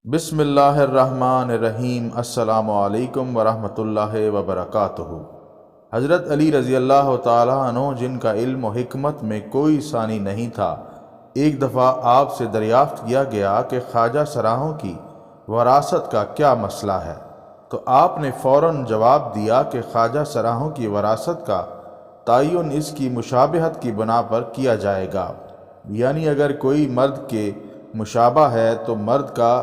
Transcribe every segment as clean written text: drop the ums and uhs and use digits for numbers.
بسم اللہ الرحمن الرحیم۔ السلام علیکم ورحمۃ اللہ وبرکاتہ۔ حضرت علی رضی اللہ تعالیٰ عنہ، جن کا علم و حکمت میں کوئی ثانی نہیں تھا، ایک دفعہ آپ سے دریافت کیا گیا کہ خواجہ سراہوں کی وراثت کا کیا مسئلہ ہے، تو آپ نے فوراً جواب دیا کہ خواجہ سراہوں کی وراثت کا تعین اس کی مشابہت کی بنا پر کیا جائے گا، یعنی اگر کوئی مرد کے مشابہ ہے تو مرد کا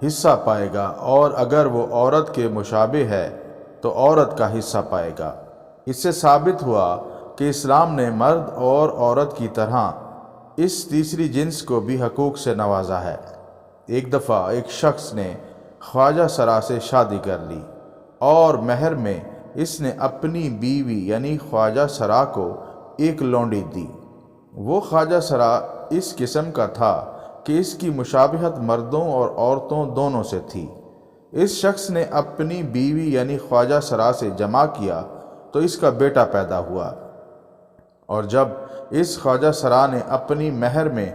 حصہ پائے گا، اور اگر وہ عورت کے مشابہ ہے تو عورت کا حصہ پائے گا۔ اس سے ثابت ہوا کہ اسلام نے مرد اور عورت کی طرح اس تیسری جنس کو بھی حقوق سے نوازا ہے۔ ایک دفعہ ایک شخص نے خواجہ سرا سے شادی کر لی اور مہر میں اس نے اپنی بیوی یعنی خواجہ سرا کو ایک لونڈی دی۔ وہ خواجہ سرا اس قسم کا تھا کہ اس کی مشابہت مردوں اور عورتوں دونوں سے تھی۔ اس شخص نے اپنی بیوی یعنی خواجہ سرا سے جمع کیا تو اس کا بیٹا پیدا ہوا، اور جب اس خواجہ سرا نے اپنی مہر میں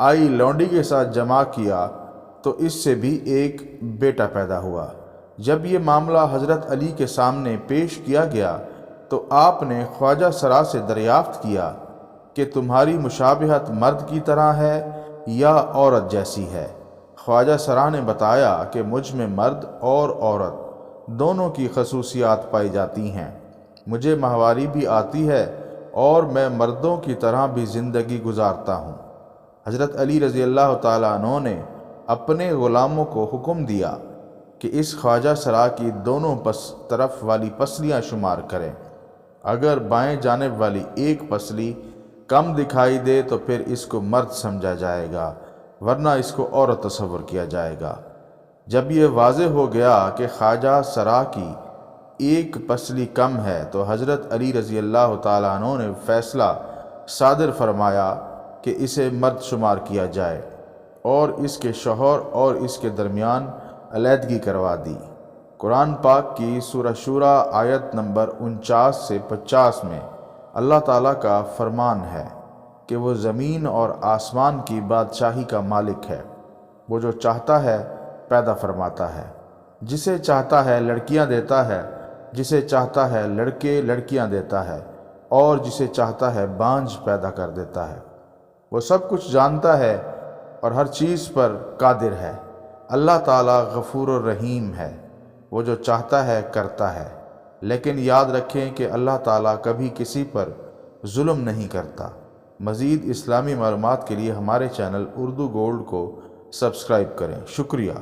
آئی لونڈی کے ساتھ جمع کیا تو اس سے بھی ایک بیٹا پیدا ہوا۔ جب یہ معاملہ حضرت علی کے سامنے پیش کیا گیا تو آپ نے خواجہ سرا سے دریافت کیا کہ تمہاری مشابہت مرد کی طرح ہے یا عورت جیسی ہے؟ خواجہ سرا نے بتایا کہ مجھ میں مرد اور عورت دونوں کی خصوصیات پائی جاتی ہیں، مجھے ماہواری بھی آتی ہے اور میں مردوں کی طرح بھی زندگی گزارتا ہوں۔ حضرت علی رضی اللہ تعالیٰ عنہ نے اپنے غلاموں کو حکم دیا کہ اس خواجہ سرا کی دونوں طرف والی پسلیاں شمار کریں، اگر بائیں جانب والی ایک پسلی کم دکھائی دے تو پھر اس کو مرد سمجھا جائے گا، ورنہ اس کو عورت تصور کیا جائے گا۔ جب یہ واضح ہو گیا کہ خواجہ سرا کی ایک پسلی کم ہے تو حضرت علی رضی اللہ تعالیٰ عنہ نے فیصلہ صادر فرمایا کہ اسے مرد شمار کیا جائے اور اس کے شوہر اور اس کے درمیان علیحدگی کروا دی۔ قرآن پاک کی سورہ شورى آیت نمبر 49 سے 50 میں اللہ تعالیٰ کا فرمان ہے کہ وہ زمین اور آسمان کی بادشاہی کا مالک ہے، وہ جو چاہتا ہے پیدا فرماتا ہے، جسے چاہتا ہے لڑکیاں دیتا ہے، جسے چاہتا ہے لڑکے لڑکیاں دیتا ہے، اور جسے چاہتا ہے بانجھ پیدا کر دیتا ہے۔ وہ سب کچھ جانتا ہے اور ہر چیز پر قادر ہے۔ اللہ تعالیٰ غفور الرحیم ہے، وہ جو چاہتا ہے کرتا ہے، لیکن یاد رکھیں کہ اللہ تعالیٰ کبھی کسی پر ظلم نہیں کرتا۔ مزید اسلامی معلومات کے لیے ہمارے چینل اردو گولڈ کو سبسکرائب کریں۔ شکریہ۔